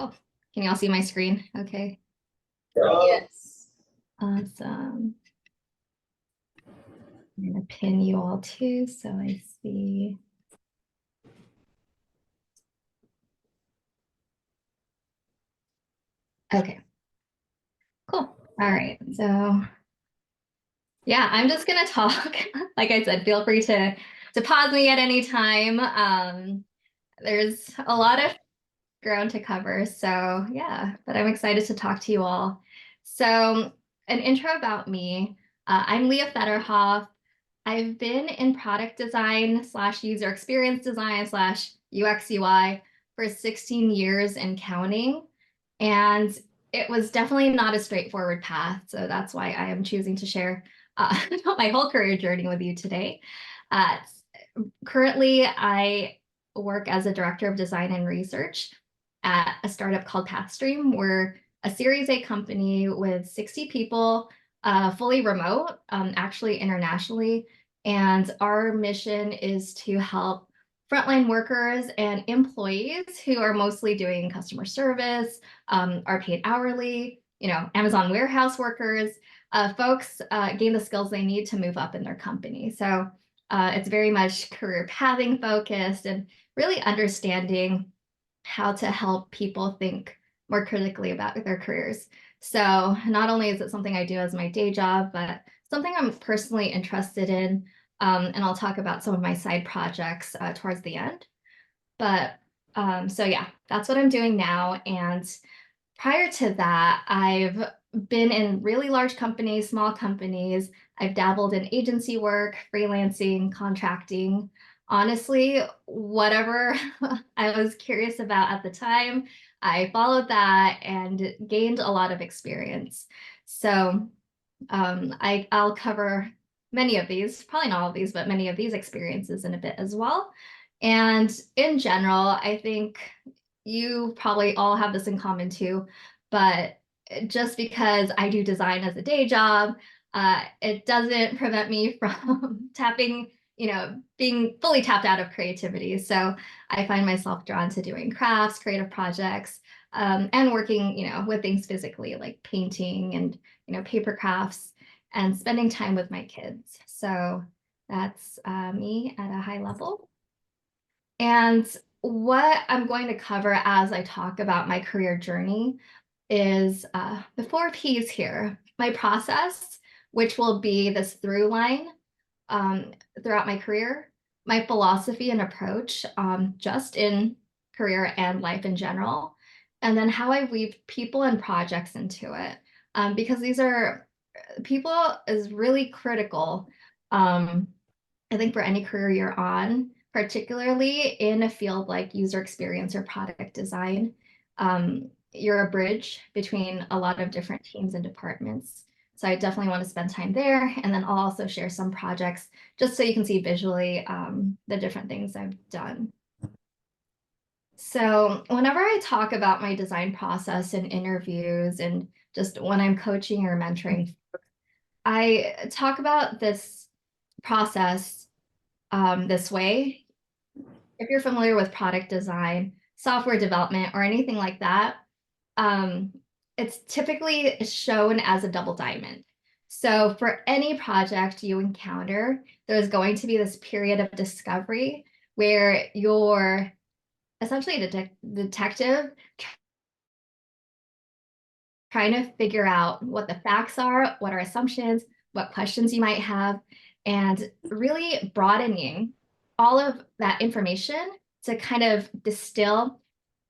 Cool. Can you all see my screen? Okay. Yes. Awesome. I'm gonna pin you all too, so I see. Okay. Cool. All right. So yeah, I'm just gonna talk. Like I said, feel free to pause me at any time. There's a lot of ground to cover. So yeah, but I'm excited to talk to you all. So an intro about me. I'm Lia Fetterhoff. I've been in product design / user experience design / UX UI for 16 years and counting. And it was definitely not a straightforward path. So that's why I am choosing to share my whole career journey with you today. Currently, I work as a director of design and research at a startup called Pathstream. We're a Series A company with 60 people, fully remote, actually internationally. And our mission is to help frontline workers and employees who are mostly doing customer service, are paid hourly, Amazon warehouse workers, folks gain the skills they need to move up in their company. So it's very much career pathing focused and really understanding how to help people think more critically about their careers. So not only is it something I do as my day job, but something I'm personally interested in. And I'll talk about some of my side projects towards the end. But so yeah, that's what I'm doing now. And prior to that, I've been in really large companies, small companies. I've dabbled in agency work, freelancing, contracting. Honestly, whatever I was curious about at the time, I followed that and gained a lot of experience. So I'll cover many of these, probably not all of these, but many of these experiences in a bit as well. And in general, I think you probably all have this in common too, but just because I do design as a day job, it doesn't prevent me from tapping, being fully tapped out of creativity. So I find myself drawn to doing crafts, creative projects, and working, with things physically like painting and, paper crafts and spending time with my kids. So that's me at a high level. And what I'm going to cover as I talk about my career journey is the 4 Ps here. My process, which will be this through line throughout my career, my philosophy and approach just in career and life in general, and then how I weave people and projects into it. Because people is really critical, I think, for any career you're on, particularly in a field like user experience or product design. You're a bridge between a lot of different teams and departments. So I definitely want to spend time there. And then I'll also share some projects just so you can see visually the different things I've done. So whenever I talk about my design process in interviews and just when I'm coaching or mentoring, I talk about this process this way. If you're familiar with product design, software development, or anything like that, it's typically shown as a double diamond. So for any project you encounter, there's going to be this period of discovery where you're essentially a detective trying to figure out what the facts are, what are assumptions, what questions you might have, and really broadening all of that information to kind of distill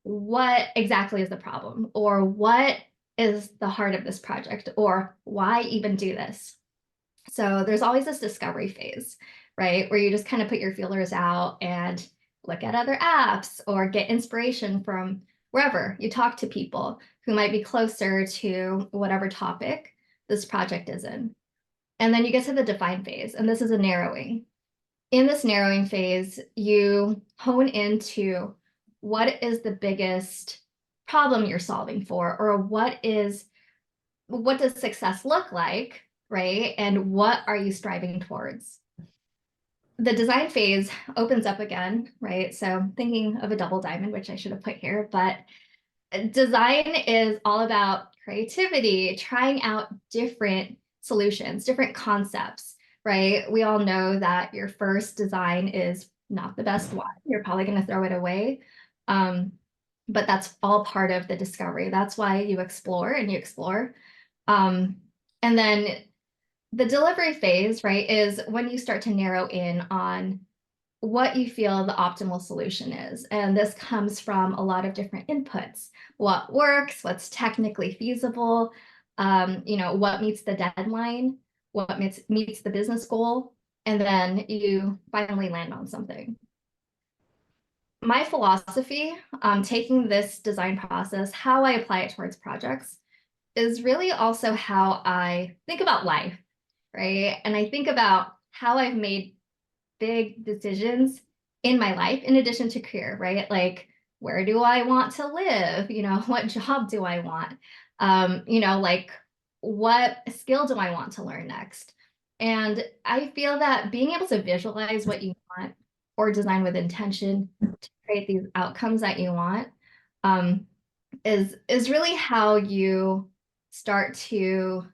what exactly is the problem, or what is the heart of this project, or why even do this. So there's always this discovery phase, right, where you just kind of put your feelers out and look at other apps or get inspiration from wherever. You talk to people who might be closer to whatever topic this project is in. And then you get to the define phase, and this is a narrowing. In this narrowing phase, you hone into what is the biggest problem you're solving for, or what does success look like, right? And what are you striving towards? The design phase opens up again, right? So thinking of a double diamond, which I should have put here, but design is all about creativity, trying out different solutions, different concepts, right? We all know that your first design is not the best one. You're probably going to throw it away. Um, but that's all part of the discovery. That's why you explore and you explore. Um, and then the delivery phase, right, is when you start to narrow in on what you feel the optimal solution is. And this comes from a lot of different inputs. What works, what's technically feasible, what meets the deadline, what meets the business goal, and then you finally land on something. My philosophy, taking this design process, how I apply it towards projects, is really also how I think about life, right? And I think about how I've made big decisions in my life in addition to career, right? Like, where do I want to live? What job do I want? Like, what skill do I want to learn next? And I feel that being able to visualize what you want or design with intention to create these outcomes that you want, um, is really how you start to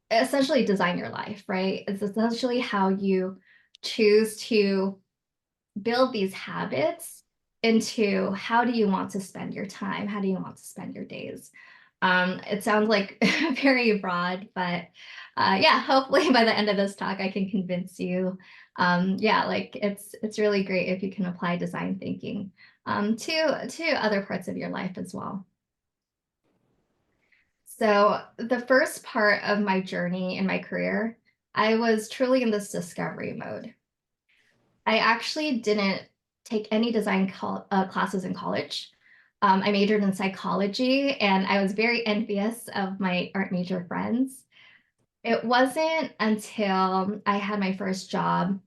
essentially design your life, right? It's essentially how you choose to build these habits into how do you want to spend your time? How do you want to spend your days? It sounds like very broad, but yeah, hopefully by the end of this talk, I can convince you. Yeah, like it's really great if you can apply design thinking to other parts of your life as well. So the first part of my journey in my career, I was truly in this discovery mode. I actually didn't take any design classes in college. I majored in psychology, and I was very envious of my art major friends. It wasn't until I had my first job,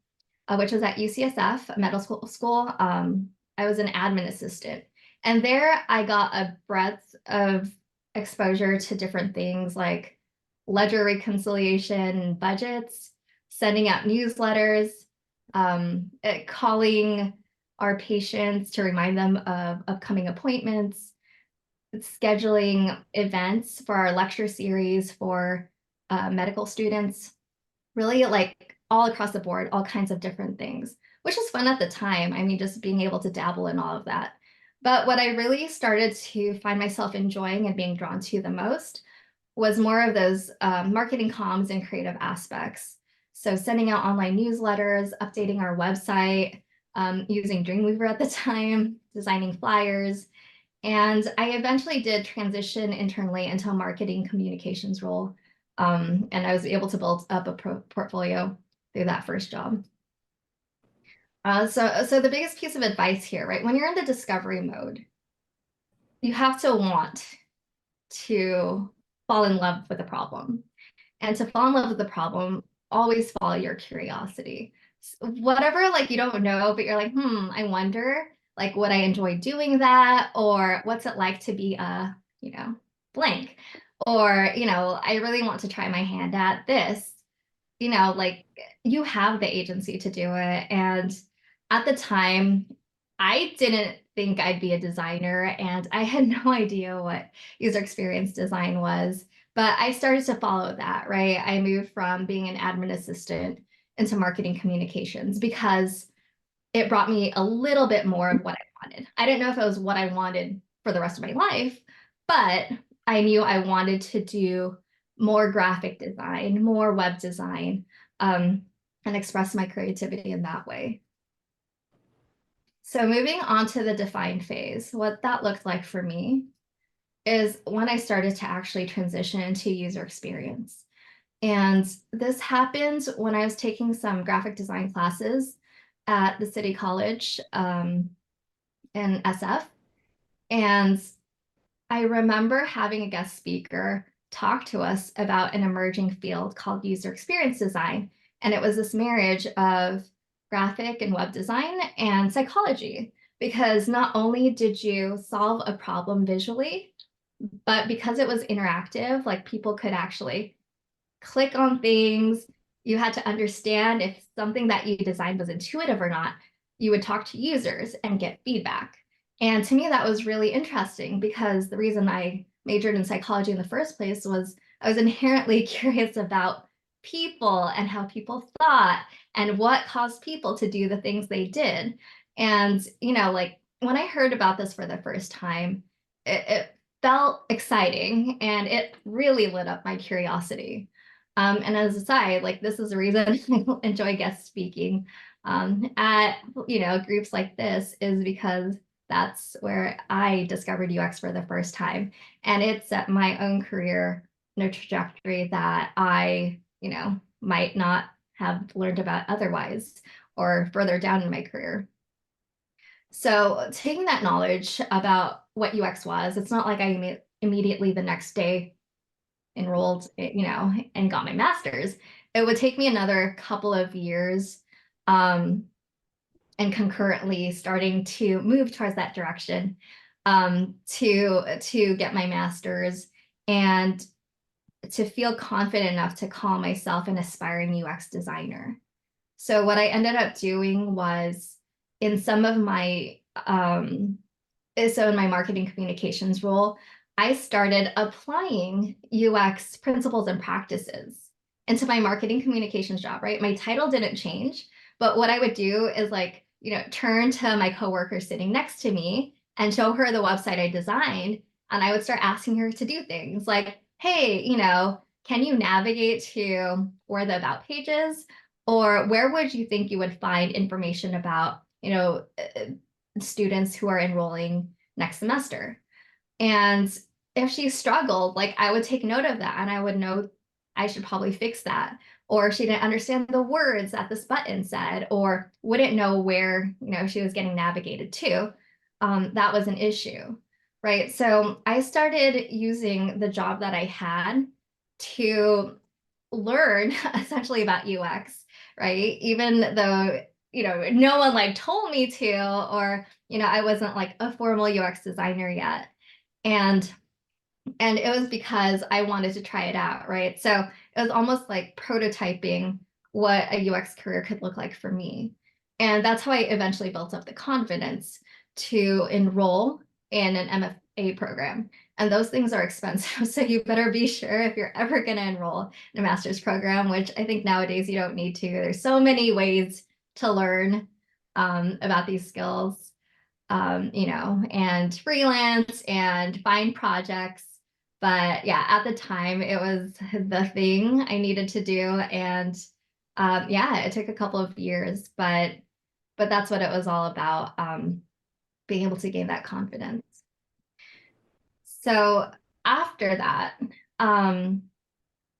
which was at UCSF, a medical school. I was an admin assistant. And there I got a breadth of exposure to different things like ledger reconciliation, budgets, sending out newsletters, calling our patients to remind them of upcoming appointments, scheduling events for our lecture series for medical students, really like all across the board, all kinds of different things, which is fun at the time. I mean, just being able to dabble in all of that. But what I really started to find myself enjoying and being drawn to the most was more of those marketing comms and creative aspects. So sending out online newsletters, updating our website, using Dreamweaver at the time, designing flyers. And I eventually did transition internally into a marketing communications role. And I was able to build up a portfolio through that first job. So the biggest piece of advice here, right? When you're in the discovery mode, you have to want to fall in love with the problem. And to fall in love with the problem, always follow your curiosity. Whatever, like you don't know, but you're like, I wonder, like, would I enjoy doing that? Or what's it like to be a, blank? Or, I really want to try my hand at this. Like you have the agency to do it. And at the time, I didn't think I'd be a designer and I had no idea what user experience design was. But I started to follow that, right? I moved from being an admin assistant into marketing communications because it brought me a little bit more of what I wanted. I didn't know if it was what I wanted for the rest of my life, but I knew I wanted to do more graphic design, more web design, and express my creativity in that way. So moving on to the define phase, what that looked like for me is when I started to actually transition into user experience. And this happened when I was taking some graphic design classes at the City College in SF. And I remember having a guest speaker talk to us about an emerging field called user experience design. And it was this marriage of graphic and web design and psychology, because not only did you solve a problem visually, but because it was interactive, like people could actually click on things. You had to understand if something that you designed was intuitive or not. You would talk to users and get feedback. And to me, that was really interesting because the reason I majored in psychology in the first place was I was inherently curious about people and how people thought and what caused people to do the things they did. And, like when I heard about this for the first time, it felt exciting and it really lit up my curiosity. And as a side, like this is the reason I enjoy guest speaking at, groups like this is because that's where I discovered UX for the first time. And it set my own career in a trajectory that I, might not have learned about otherwise or further down in my career. So taking that knowledge about what UX was, it's not like I immediately the next day enrolled, and got my master's. It would take me another couple of years and concurrently starting to move towards that direction to get my master's and to feel confident enough to call myself an aspiring UX designer. So what I ended up doing was in some of my in my marketing communications role, I started applying UX principles and practices into my marketing communications job, right? My title didn't change, but what I would do is like, turn to my coworker sitting next to me and show her the website I designed. And I would start asking her to do things like, hey, can you navigate to where the about page is? Or where would you think you would find information about, students who are enrolling next semester? And if she struggled, like I would take note of that and I would know I should probably fix that. Or she didn't understand the words that this button said, or wouldn't know where, she was getting navigated to. That was an issue, right? So I started using the job that I had to learn essentially about UX, right? Even though, no one like told me to, or, I wasn't like a formal UX designer yet. And it was because I wanted to try it out, right? So it was almost like prototyping what a UX career could look like for me. And that's how I eventually built up the confidence to enroll in an MFA program. And those things are expensive. So you better be sure if you're ever going to enroll in a master's program, which I think nowadays you don't need to. There's so many ways to learn about these skills, and freelance and find projects. But yeah, at the time it was the thing I needed to do. And yeah, it took a couple of years, but that's what it was all about, being able to gain that confidence. So after that, I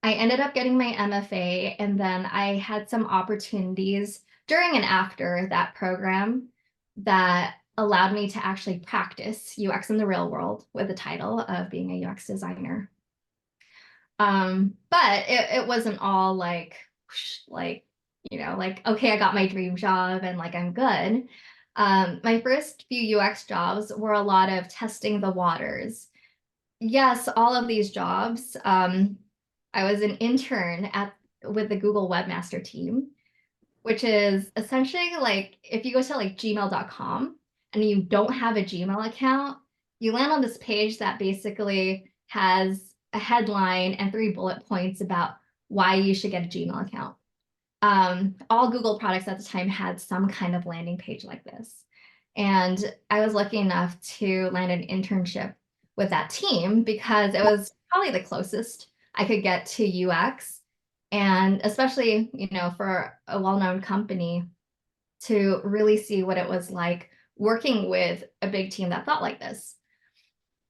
ended up getting my MFA, and then I had some opportunities during and after that program that allowed me to actually practice UX in the real world with the title of being a UX designer. But it wasn't all like, okay, I got my dream job and like I'm good. My first few UX jobs were a lot of testing the waters. Yes, all of these jobs. I was an intern with the Google Webmaster team, which is essentially like if you go to like gmail.com and you don't have a Gmail account, you land on this page that basically has a headline and 3 bullet points about why you should get a Gmail account. All Google products at the time had some kind of landing page like this. And I was lucky enough to land an internship with that team because it was probably the closest I could get to UX. And especially, for a well-known company, to really see what it was like working with a big team that thought like this.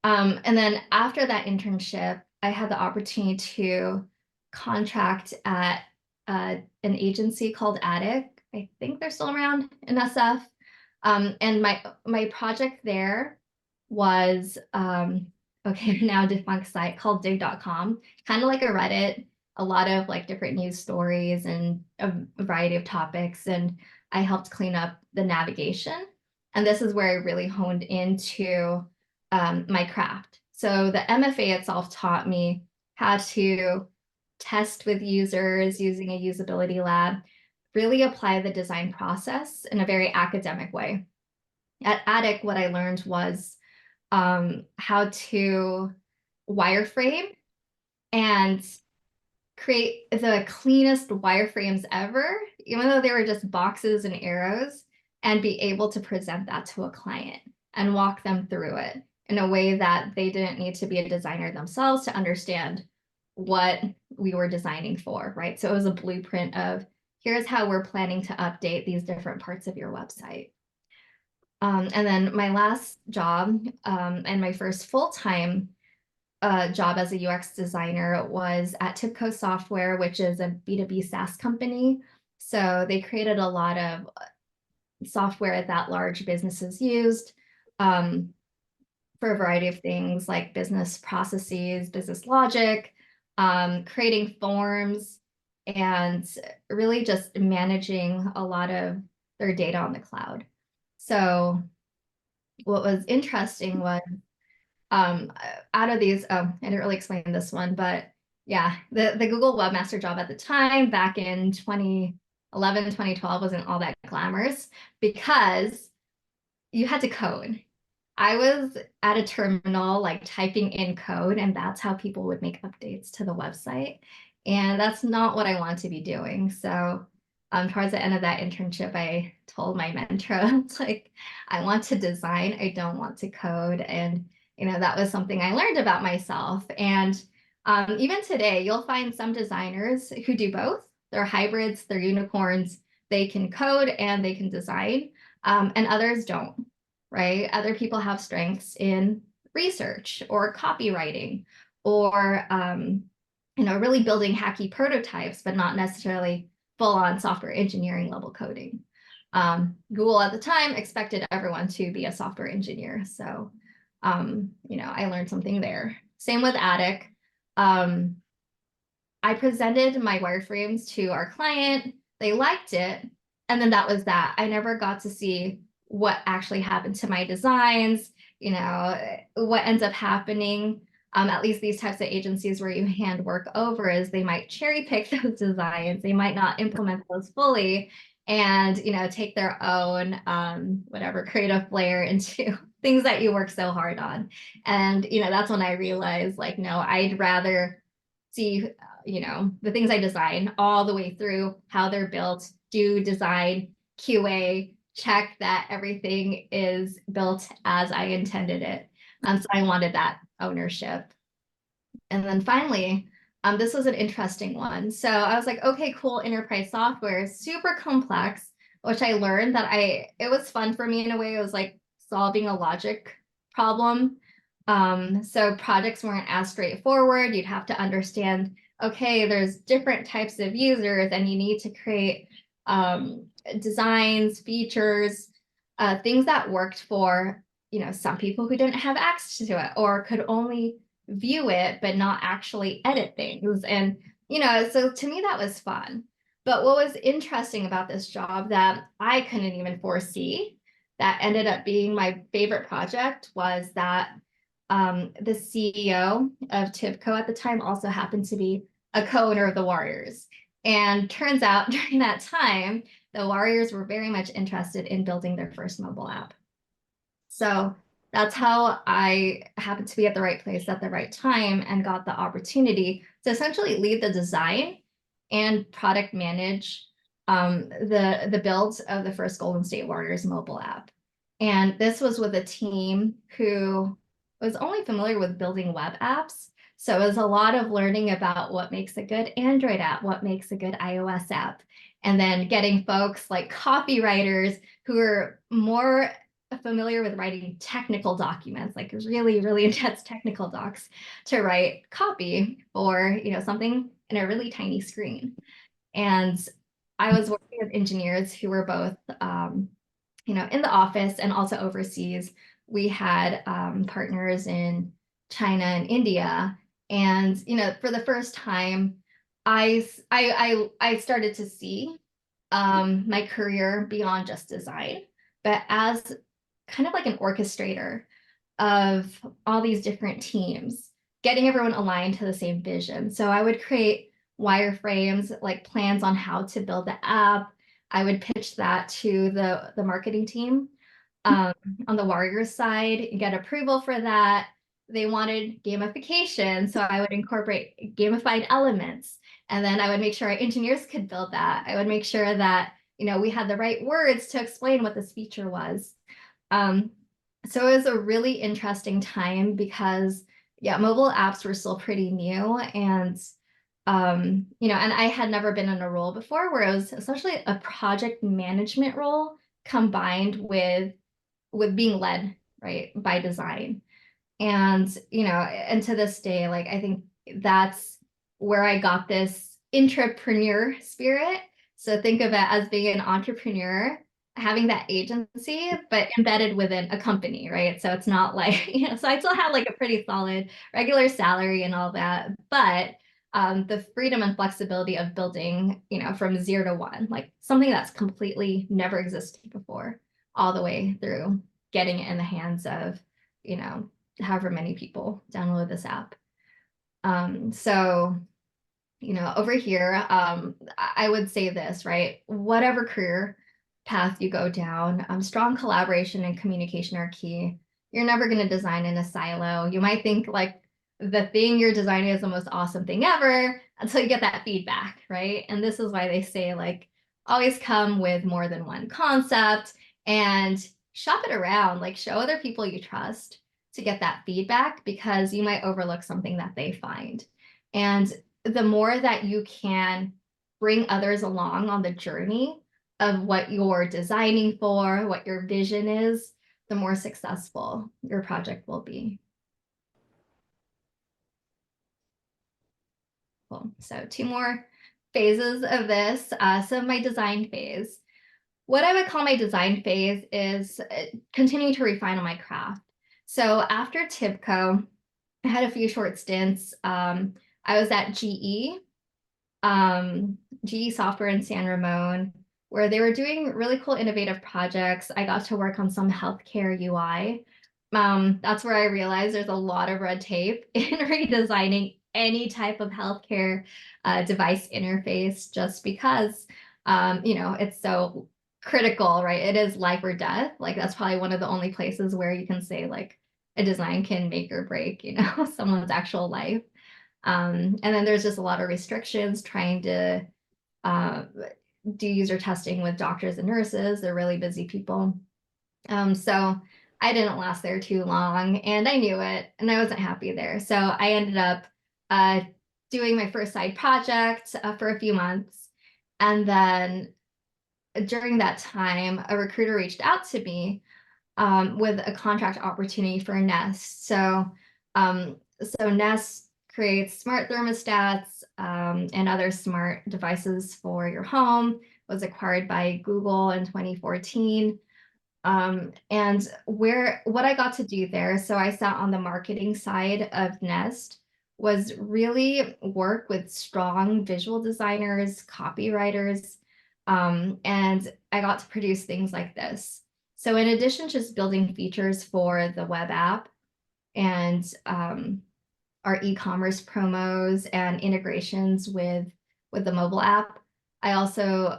And then after that internship, I had the opportunity to contract at an agency called Attic. I think they're still around in SF. And my project there was now defunct site called dig.com, kind of like a Reddit, a lot of like different news stories and a variety of topics. And I helped clean up the navigation. And this is where I really honed into my craft. So the MFA itself taught me how to test with users using a usability lab, really apply the design process in a very academic way. At Attic, what I learned was how to wireframe and create the cleanest wireframes ever, even though they were just boxes and arrows, and be able to present that to a client and walk them through it in a way that they didn't need to be a designer themselves to understand what we were designing for, right? So it was a blueprint of here's how we're planning to update these different parts of your website. And then my last job and my first full-time job as a UX designer was at Tipco Software, which is a B2B SaaS company. So they created a lot of software that large businesses used for a variety of things like business processes, business logic, creating forms, and really just managing a lot of their data on the cloud. So what was interesting was out of these, I didn't really explain this one, but yeah, the Google Webmaster job at the time back in 2011, 2012 wasn't all that glamorous because you had to code. I was at a terminal like typing in code, and that's how people would make updates to the website. And that's not what I want to be doing. So towards the end of that internship, I told my mentor, it's like, I want to design, I don't want to code. And that was something I learned about myself. And even today, you'll find some designers who do both. They're hybrids, they're unicorns. They can code and they can design, and others don't, right? Other people have strengths in research or copywriting or, really building hacky prototypes, but not necessarily full-on software engineering level coding. Google at the time expected everyone to be a software engineer. So, I learned something there. Same with Attic. I presented my wireframes to our client. They liked it. And then that was that. I never got to see what actually happened to my designs, what ends up happening. At least these types of agencies where you hand work over is they might cherry pick those designs. They might not implement those fully and, take their own, whatever creative flair into things that you work so hard on. And, that's when I realized like, no, I'd rather see, the things I design all the way through how they're built, do design, QA, check that everything is built as I intended it. So I wanted that ownership. And then finally, this was an interesting one. So I was like, okay, cool, enterprise software, super complex, which I learned that it was fun for me in a way. It was like solving a logic problem. So projects weren't as straightforward. You'd have to understand, okay, there's different types of users and you need to create designs, features, things that worked for, some people who didn't have access to it or could only view it, but not actually edit things. And, so to me, that was fun. But what was interesting about this job that I couldn't even foresee that ended up being my favorite project was that the CEO of Tivco at the time also happened to be a co-owner of the Warriors. And turns out during that time, the Warriors were very much interested in building their first mobile app. So that's how I happened to be at the right place at the right time and got the opportunity to essentially lead the design and product manage the build of the first Golden State Warriors mobile app. And this was with a team who was only familiar with building web apps. So it was a lot of learning about what makes a good Android app, what makes a good iOS app, and then getting folks like copywriters who are more familiar with writing technical documents, like really, really intense technical docs to write copy for, something in a really tiny screen. And I was working with engineers who were both, in the office and also overseas. We had partners in China and India. And, for the first time, I started to see my career beyond just design, but as kind of like an orchestrator of all these different teams, getting everyone aligned to the same vision. So I would create wireframes, like plans on how to build the app. I would pitch that to the marketing team. On the Warriors side, get approval for that. They wanted gamification, so I would incorporate gamified elements. And then I would make sure our engineers could build that. I would make sure that, we had the right words to explain what this feature was. So it was a really interesting time because, yeah, mobile apps were still pretty new. And, and I had never been in a role before where it was essentially a project management role combined with being led, right, by design. And, and to this day, like, I think that's where I got this intrapreneur spirit. So think of it as being an entrepreneur, having that agency, but embedded within a company, right? So it's not like, so I still have like a pretty solid regular salary and all that, but the freedom and flexibility of building, from 0 to 1, like something that's completely never existed before, all the way through getting it in the hands of, however many people download this app. So, over here, I would say this, right? Whatever career path you go down, strong collaboration and communication are key. You're never going to design in a silo. You might think like the thing you're designing is the most awesome thing ever until you get that feedback, right? And this is why they say like always come with more than one concept and shop it around, like show other people you trust to get that feedback because you might overlook something that they find. And the more that you can bring others along on the journey of what you're designing for, what your vision is, the more successful your project will be. Cool. So 2 more phases of this. So my design phase. What I would call my design phase is continuing to refine on my craft. So after TIBCO, I had a few short stints. I was at GE Software in San Ramon, where they were doing really cool, innovative projects. I got to work on some healthcare UI. That's where I realized there's a lot of red tape in redesigning any type of healthcare device interface, just because, it's so critical, right? It is life or death. Like that's probably one of the only places where you can say like a design can make or break, someone's actual life. And then there's just a lot of restrictions trying to do user testing with doctors and nurses. They're really busy people. So I didn't last there too long and I knew it and I wasn't happy there. So I ended up doing my first side project for a few months. And then during that time, a recruiter reached out to me with a contract opportunity for Nest. So Nest creates smart thermostats and other smart devices for your home. Was acquired by Google in 2014. And what I got to do there, so I sat on the marketing side of Nest, was really work with strong visual designers, copywriters, and I got to produce things like this. So in addition to just building features for the web app and our e-commerce promos and integrations with the mobile app, I also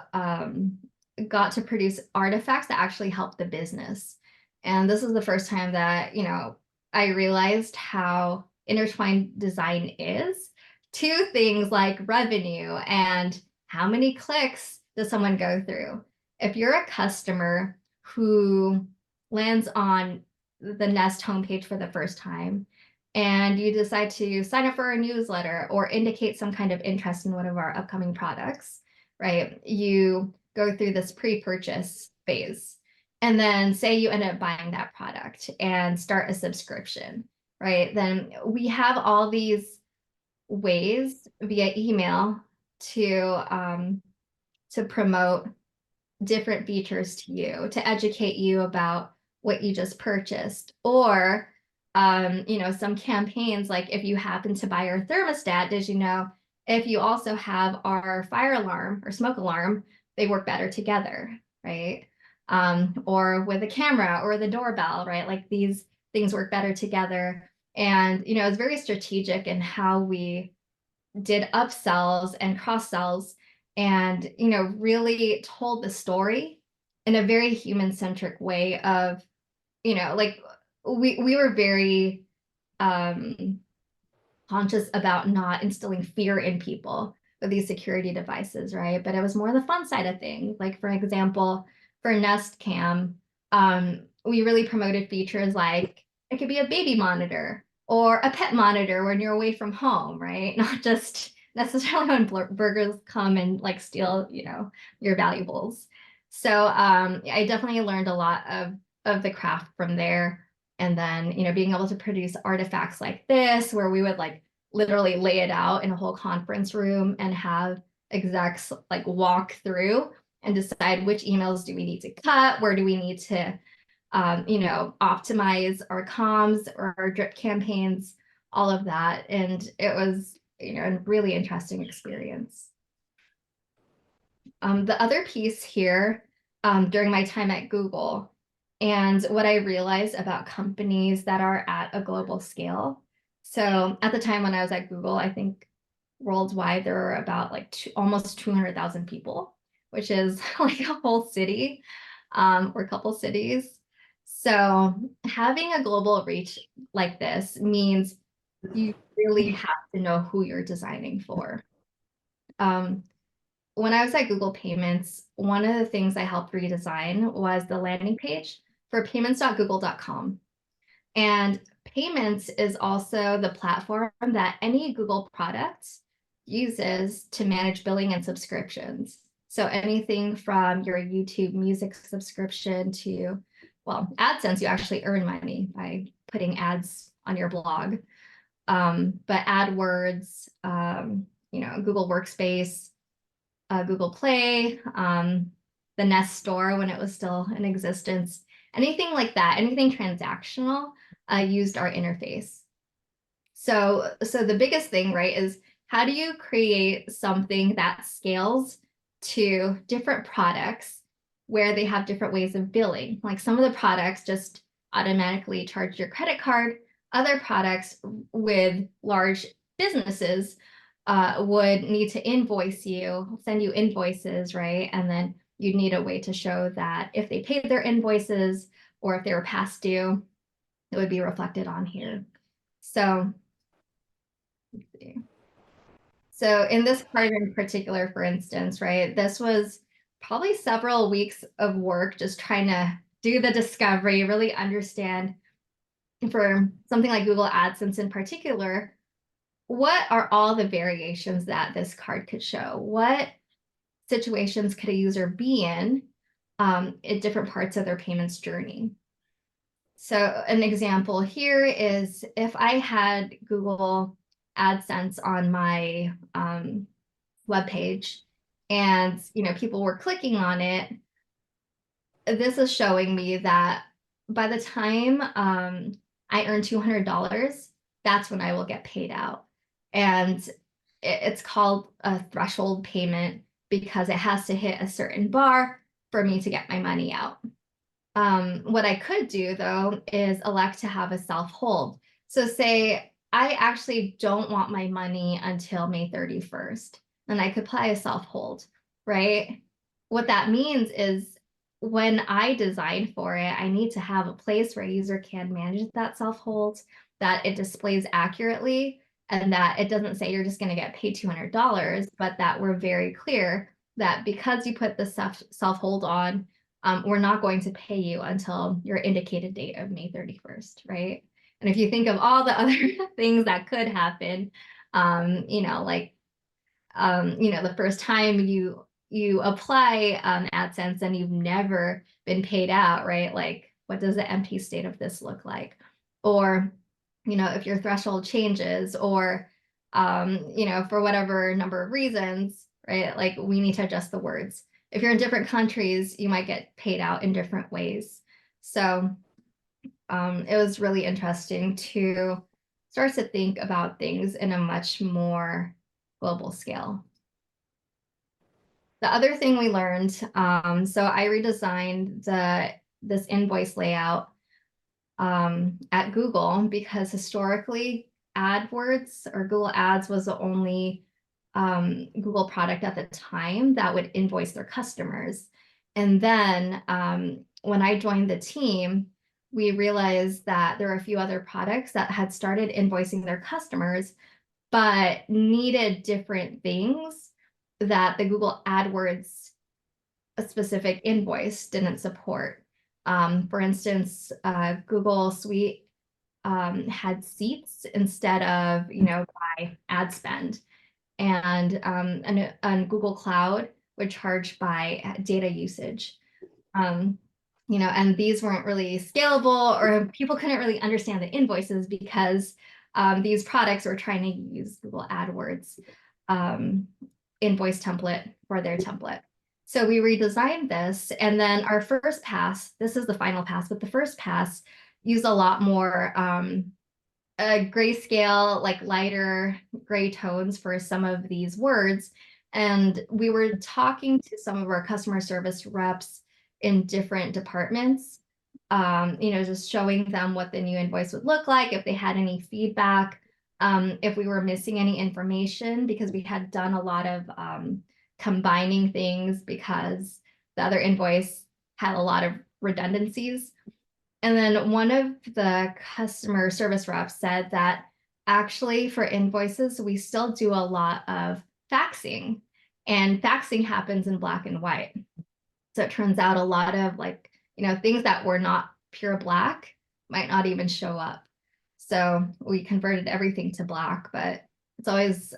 got to produce artifacts that actually help the business. And this is the first time that, I realized how intertwined design is to things like revenue and how many clicks does someone go through. If you're a customer who lands on the Nest homepage for the first time and you decide to sign up for a newsletter or indicate some kind of interest in one of our upcoming products, right? You go through this pre-purchase phase. And then say you end up buying that product and start a subscription, right? Then we have all these ways via email to promote different features to you, to educate you about what you just purchased. Or, some campaigns, like if you happen to buy our thermostat, did you know if you also have our fire alarm or smoke alarm, they work better together, right? Or with a camera or the doorbell, right? Like these things work better together. And, it's very strategic in how we did upsells and cross sells and, really told the story in a very human centric way of like we were very conscious about not instilling fear in people with these security devices, right? But it was more the fun side of things. Like, for example, for Nest Cam, we really promoted features like it could be a baby monitor or a pet monitor when you're away from home, right? Not just necessarily when burgers come and like steal, your valuables. So I definitely learned a lot of the craft from there. And then, being able to produce artifacts like this, where we would like literally lay it out in a whole conference room and have execs like walk through and decide which emails do we need to cut, where do we need to, optimize our comms or our drip campaigns, all of that. And it was, a really interesting experience. The other piece here, during my time at Google, and what I realized about companies that are at a global scale. So at the time when I was at Google, I think worldwide there were about like almost 200,000 people, which is like a whole city, or a couple cities. So having a global reach like this means you really have to know who you're designing for. When I was at Google Payments, one of the things I helped redesign was the landing page for payments.google.com. And Payments is also the platform that any Google product uses to manage billing and subscriptions. So anything from your YouTube music subscription to, well, AdSense, you actually earn money by putting ads on your blog. But AdWords, Google Workspace, Google Play, the Nest Store when it was still in existence, anything like that, anything transactional used our interface. So the biggest thing, right, is how do you create something that scales to different products where they have different ways of billing? Like some of the products just automatically charge your credit card. Other products with large businesses would need to invoice you, send you invoices, right? And then you'd need a way to show that if they paid their invoices or if they were past due, it would be reflected on here. So, let's see. So in this part in particular, for instance, right, this was probably several weeks of work just trying to do the discovery, really understand for something like Google AdSense in particular, what are all the variations that this card could show? What situations could a user be in at different parts of their payments journey? So an example here is if I had Google AdSense on my webpage and people were clicking on it, this is showing me that by the time I earn $200, that's when I will get paid out. And it's called a threshold payment because it has to hit a certain bar for me to get my money out. What I could do, though, is elect to have a self-hold. So say I actually don't want my money until May 31st, and I could apply a self-hold, right? What that means is when I design for it, I need to have a place where a user can manage that self-hold, that it displays accurately, and that it doesn't say you're just going to get paid $200, but that we're very clear that because you put the self-hold on, we're not going to pay you until your indicated date of May 31st, right? And if you think of all the other things that could happen, the first time you apply AdSense and you've never been paid out, right? Like, what does the empty state of this look like? Or, if your threshold changes or, for whatever number of reasons, right? Like we need to adjust the words. If you're in different countries, you might get paid out in different ways. So it was really interesting to start to think about things in a much more global scale. The other thing we learned, so I redesigned this invoice layout at Google because historically AdWords or Google Ads was the only Google product at the time that would invoice their customers. And then when I joined the team, we realized that there were a few other products that had started invoicing their customers, but needed different things that the Google AdWords a specific invoice didn't support. For instance, Google Suite had seats instead of, by ad spend. And Google Cloud would charge by data usage. And these weren't really scalable, or people couldn't really understand the invoices because these products were trying to use Google AdWords invoice template for their template. So we redesigned this, and then our first pass, this is the final pass, but the first pass used a lot more grayscale, like lighter gray tones for some of these words. And we were talking to some of our customer service reps in different departments, just showing them what the new invoice would look like, if they had any feedback, if we were missing any information, because we had done a lot of combining things because the other invoice had a lot of redundancies. And then one of the customer service reps said that actually for invoices, we still do a lot of faxing, and faxing happens in black and white. So it turns out a lot of things that were not pure black might not even show up. So we converted everything to black, but it's always,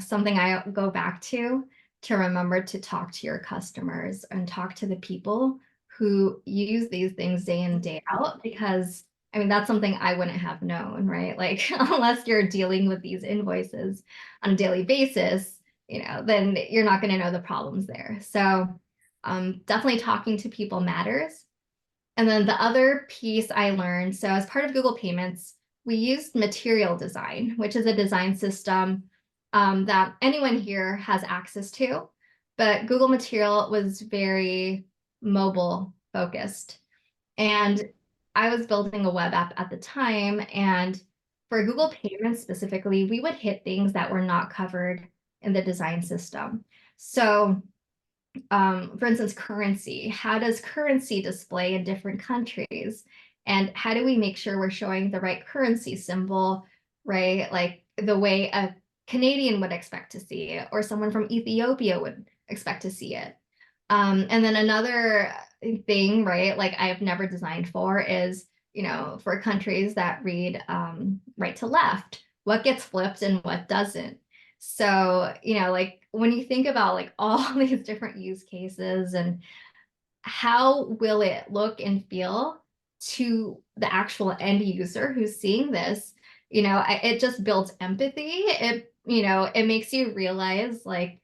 something I go back to remember to talk to your customers and talk to the people who use these things day in, day out, because I mean, that's something I wouldn't have known, right? Like, unless you're dealing with these invoices on a daily basis, then you're not going to know the problems there. So definitely talking to people matters. And then the other piece I learned, so as part of Google Payments, we used material design, which is a design system that anyone here has access to. But Google Material was very mobile focused. And I was building a web app at the time. And for Google Payments specifically, we would hit things that were not covered in the design system. So for instance, currency. How does currency display in different countries? And how do we make sure we're showing the right currency symbol, right? Like the way a Canadian would expect to see it, or someone from Ethiopia would expect to see it. And then another thing, right, like I have never designed for is, for countries that read right to left, what gets flipped and what doesn't. So, like when you think about like all these different use cases and how will it look and feel to the actual end user who's seeing this, it just builds empathy. It makes you realize like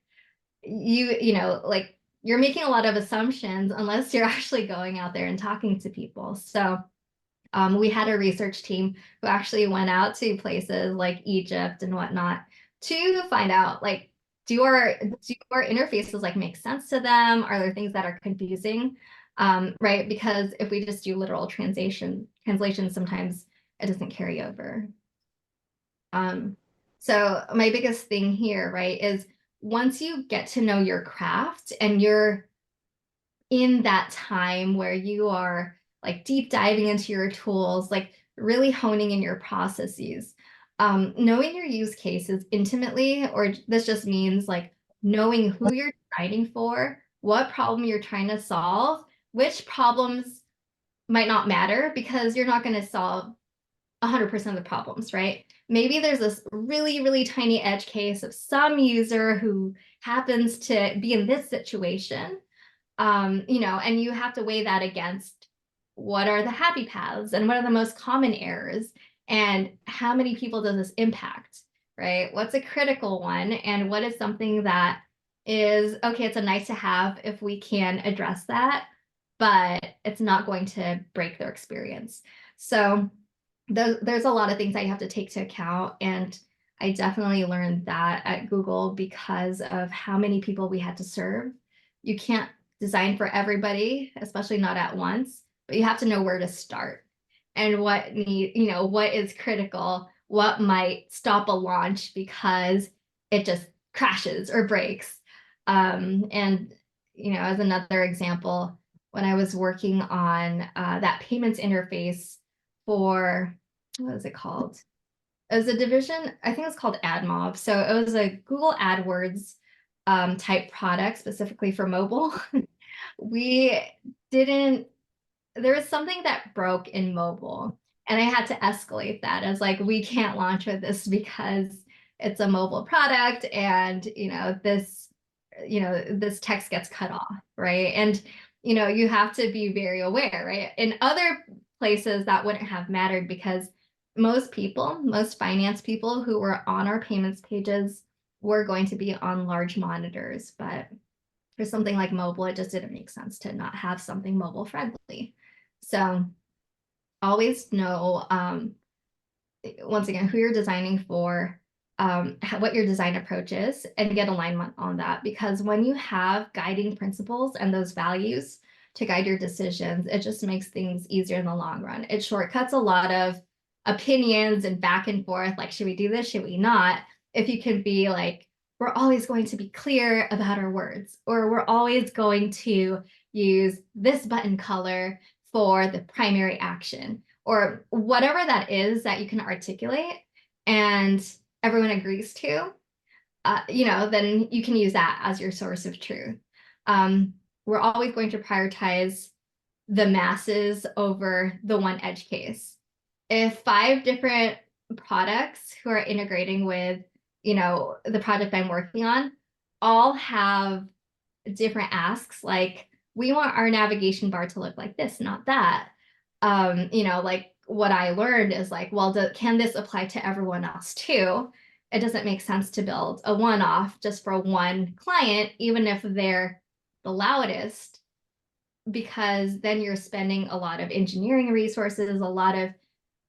like you're making a lot of assumptions unless you're actually going out there and talking to people. So we had a research team who actually went out to places like Egypt and whatnot to find out, like, do our interfaces like make sense to them? Are there things that are confusing? Right? Because if we just do literal translation, sometimes it doesn't carry over. So my biggest thing here, right, is once you get to know your craft and you're in that time where you are like deep diving into your tools, like really honing in your processes, knowing your use cases intimately, or this just means like knowing who you're designing for, what problem you're trying to solve, which problems might not matter because you're not going to solve 100% of the problems, right? Maybe there's this really, really tiny edge case of some user who happens to be in this situation, and you have to weigh that against what are the happy paths and what are the most common errors and how many people does this impact, right? What's a critical one and what is something that is, okay, it's a nice to have if we can address that, but it's not going to break their experience. So there's a lot of things I have to take to account, and I definitely learned that at Google because of how many people we had to serve. You can't design for everybody, especially not at once, but you have to know where to start and what is critical, what might stop a launch because it just crashes or breaks. And as another example, when I was working on that payments interface for, what was it called? It was a division, I think it was called AdMob. So it was a Google AdWords type product specifically for mobile. We didn't, there was something that broke in mobile, and I had to escalate that as like, we can't launch with this because it's a mobile product, and this text gets cut off, right? And you have to be very aware, right? In other places that wouldn't have mattered, because most finance people who were on our payments pages were going to be on large monitors, but for something like mobile, it just didn't make sense to not have something mobile friendly. So always know, once again, who you're designing for, what your design approach is, and get alignment on that. Because when you have guiding principles and those values to guide your decisions, it just makes things easier in the long run. It shortcuts a lot of opinions and back and forth, like, should we do this, should we not? If you can be like, we're always going to be clear about our words, or we're always going to use this button color for the primary action, or whatever that is that you can articulate and everyone agrees to, then you can use that as your source of truth. We're always going to prioritize the masses over the one edge case. If 5 different products who are integrating with, the project I'm working on, all have different asks, like, we want our navigation bar to look like this, not that. Like, what I learned is like, well, can this apply to everyone else too? It doesn't make sense to build a one-off just for one client, even if they're the loudest, because then you're spending a lot of engineering resources, a lot of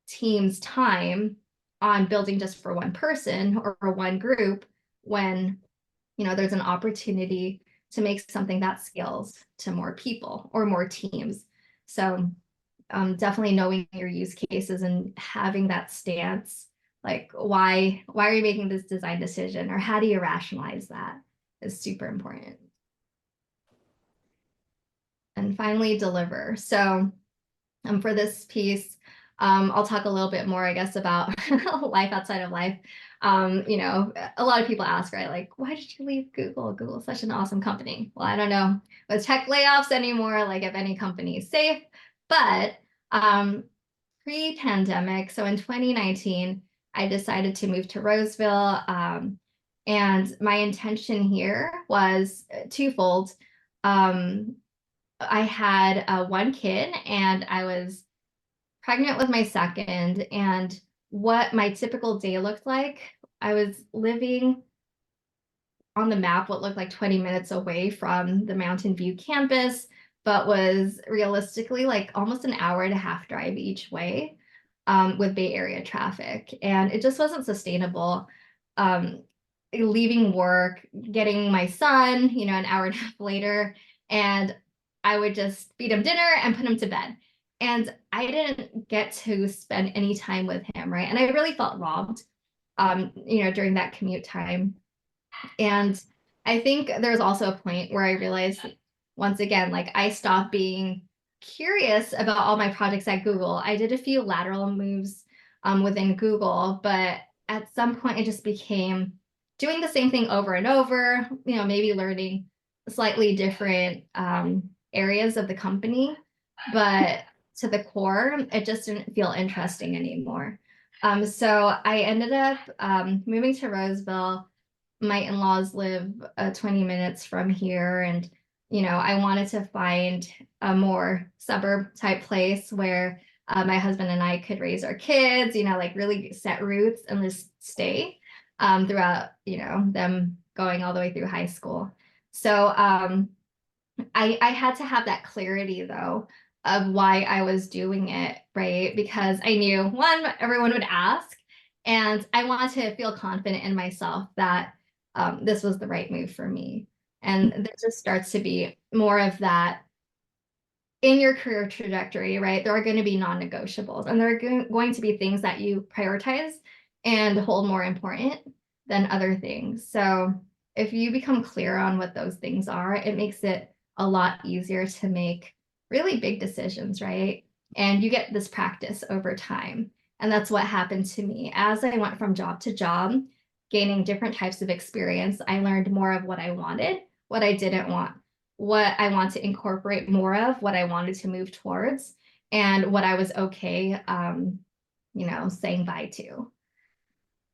team's time on building just for one person or one group, when there's an opportunity to make something that scales to more people or more teams. So definitely knowing your use cases and having that stance, like, why are you making this design decision, or how do you rationalize that, is super important. And finally, deliver. So for this piece, I'll talk a little bit more, I guess, about life outside of life. A lot of people ask, right, like, why did you leave Google? Google's such an awesome company. Well, I don't know with tech layoffs anymore, like, if any company is safe, but pre-pandemic, so in 2019, I decided to move to Roseville. And my intention here was twofold. I had 1 kid, and I was pregnant with my second, and what my typical day looked like, I was living on the map what looked like 20 minutes away from the Mountain View campus, but was realistically like almost an hour-and-a-half drive each way, with Bay Area traffic. And it just wasn't sustainable. Leaving work, getting my son, an hour and a half later, and I would just feed him dinner and put him to bed. And I didn't get to spend any time with him, right? And I really felt robbed, during that commute time. And I think there's also a point where I realized, once again, like, I stopped being curious about all my projects at Google. I did a few lateral moves within Google, but at some point it just became doing the same thing over and over, maybe learning slightly different areas of the company, but to the core, it just didn't feel interesting anymore. So I ended up moving to Roseville. My in-laws live 20 minutes from here, and I wanted to find a more suburb type place where my husband and I could raise our kids, like, really set roots and just stay throughout, them going all the way through high school. So I had to have that clarity, though, of why I was doing it, right? Because I knew, one, everyone would ask, and I wanted to feel confident in myself that this was the right move for me. And there just starts to be more of that in your career trajectory, right? There are going to be non-negotiables, and there are going to be things that you prioritize and hold more important than other things. So if you become clear on what those things are, it makes it a lot easier to make really big decisions, right? And you get this practice over time. And that's what happened to me. As I went from job to job, gaining different types of experience, I learned more of what I wanted, what I didn't want, what I want to incorporate more of, what I wanted to move towards, and what I was okay, saying bye to.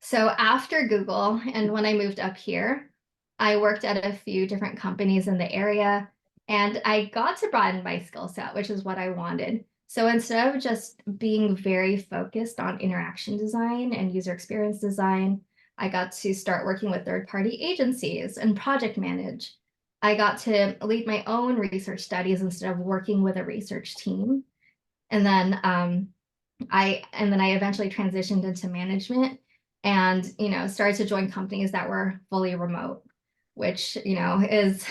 So after Google, and when I moved up here, I worked at a few different companies in the area, and I got to broaden my skill set, which is what I wanted. So instead of just being very focused on interaction design and user experience design, I got to start working with third-party agencies and project manage. I got to lead my own research studies instead of working with a research team. And then I eventually transitioned into management and, started to join companies that were fully remote, which, is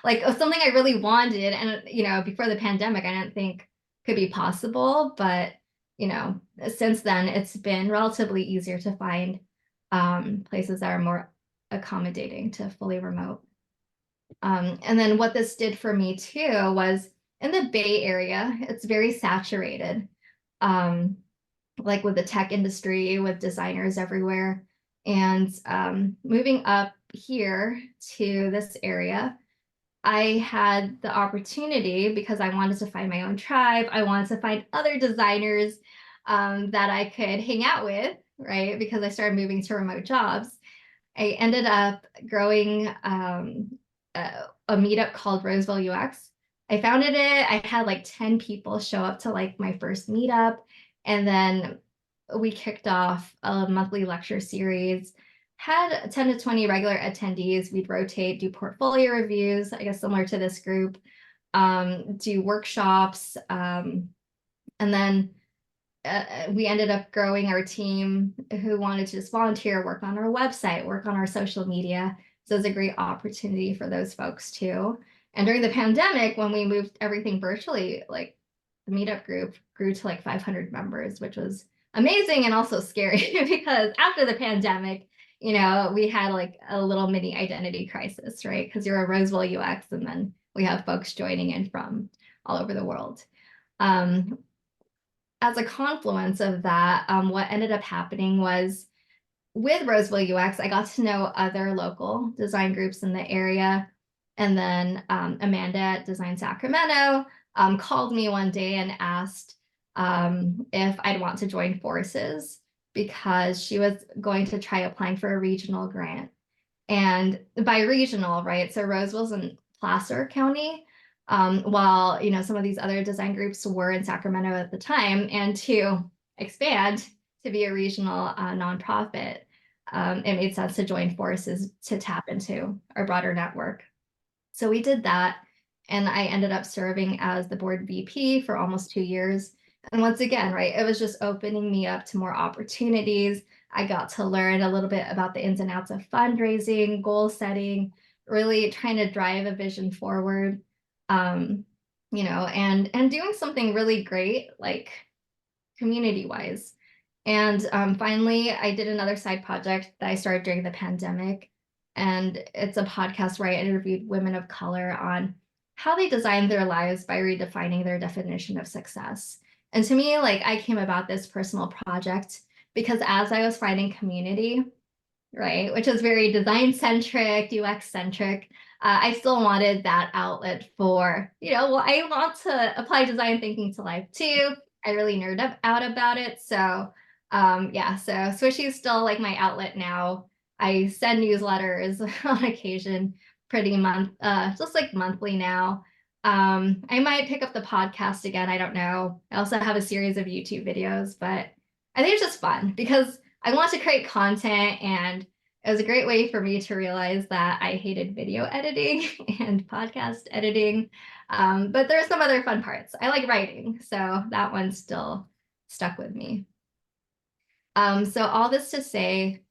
like something I really wanted. And, before the pandemic, I didn't think could be possible. But, since then, it's been relatively easier to find places that are more accommodating to fully remote. And then what this did for me too was in the Bay Area, it's very saturated, like with the tech industry, with designers everywhere. And moving up here to this area, I had the opportunity because I wanted to find my own tribe. I wanted to find other designers that I could hang out with, right? Because I started moving to remote jobs. I ended up growing a meetup called Roseville UX. I founded it. I had like 10 people show up to like my first meetup. And then we kicked off a monthly lecture series, had 10 to 20 regular attendees. We'd rotate, do portfolio reviews, I guess similar to this group, do workshops. And then we ended up growing our team who wanted to just volunteer, work on our website, work on our social media. So it was a great opportunity for those folks too. And during the pandemic, when we moved everything virtually, like the meetup group grew to like 500 members, which was amazing and also scary because after the pandemic, we had like a little mini identity crisis, right? Because you're a Roseville UX and then we have folks joining in from all over the world. As a confluence of that, what ended up happening was with Roseville UX, I got to know other local design groups in the area. And then Amanda at Design Sacramento called me one day and asked if I'd want to join forces because she was going to try applying for a regional grant. And by regional, right? So Roseville's in Placer County, while some of these other design groups were in Sacramento at the time. And to expand to be a regional nonprofit, it made sense to join forces to tap into our broader network. So we did that, and I ended up serving as the board VP for almost 2 years. And once again, right, it was just opening me up to more opportunities. I got to learn a little bit about the ins and outs of fundraising, goal setting, really trying to drive a vision forward, and doing something really great, like community-wise. And finally, I did another side project that I started during the pandemic. And it's a podcast where I interviewed women of color on how they design their lives by redefining their definition of success. And to me, like I came about this personal project because as I was finding community, right, which is very design centric, UX centric, I still wanted that outlet for, I want to apply design thinking to life too. I really nerd out about it. So so Swishie is still like my outlet now. I send newsletters on occasion, just like monthly now. I might pick up the podcast again. I don't know. I also have a series of YouTube videos, but I think it's just fun because I want to create content, and it was a great way for me to realize that I hated video editing and podcast editing. But there are some other fun parts. I like writing, so that one still stuck with me. So all this to say,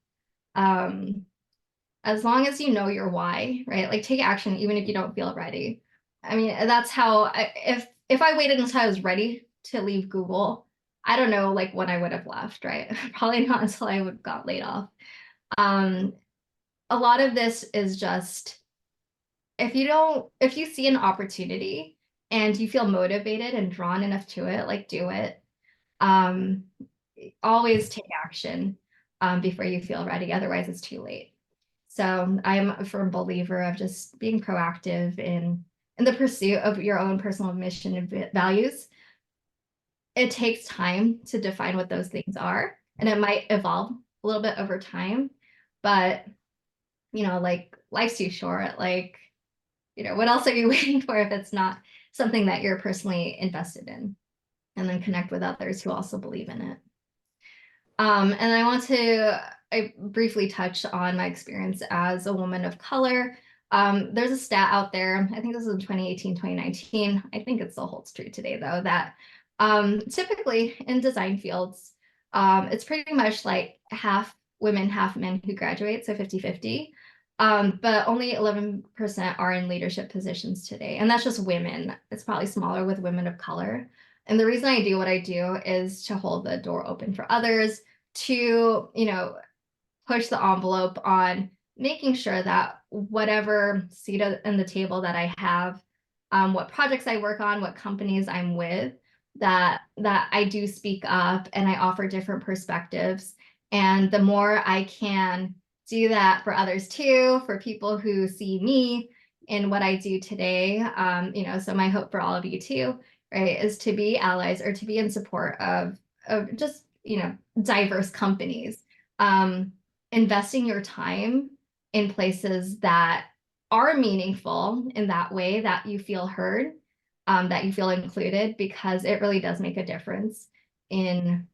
as long as you know your why, right? Like take action even if you don't feel ready. I mean, that's how if I waited until I was ready to leave Google, I don't know like when I would have left, right? Probably not until I would got laid off. A lot of this is just if you see an opportunity and you feel motivated and drawn enough to it, like do it. Um, Always take action before you feel ready. Otherwise, it's too late. So I'm a firm believer of just being proactive in the pursuit of your own personal mission and values. It takes time to define what those things are, and it might evolve a little bit over time, but like life's too short. Like, what else are you waiting for if it's not something that you're personally invested in? And then connect with others who also believe in it. And I briefly touched on my experience as a woman of color. There's a stat out there, I think this is in 2018, 2019. I think it still holds true today, though, that typically in design fields, it's pretty much like half women, half men who graduate, so 50-50. But only 11% are in leadership positions today. And that's just women. It's probably smaller with women of color. And the reason I do what I do is to hold the door open for others, to, push the envelope on making sure that whatever seat in the table that I have, what projects I work on, what companies I'm with, that I do speak up and I offer different perspectives. And the more I can do that for others too, for people who see me in what I do today, so my hope for all of you too, right, is to be allies or to be in support of just, diverse companies. Investing your time in places that are meaningful in that way, that you feel heard, that you feel included, because it really does make a difference in,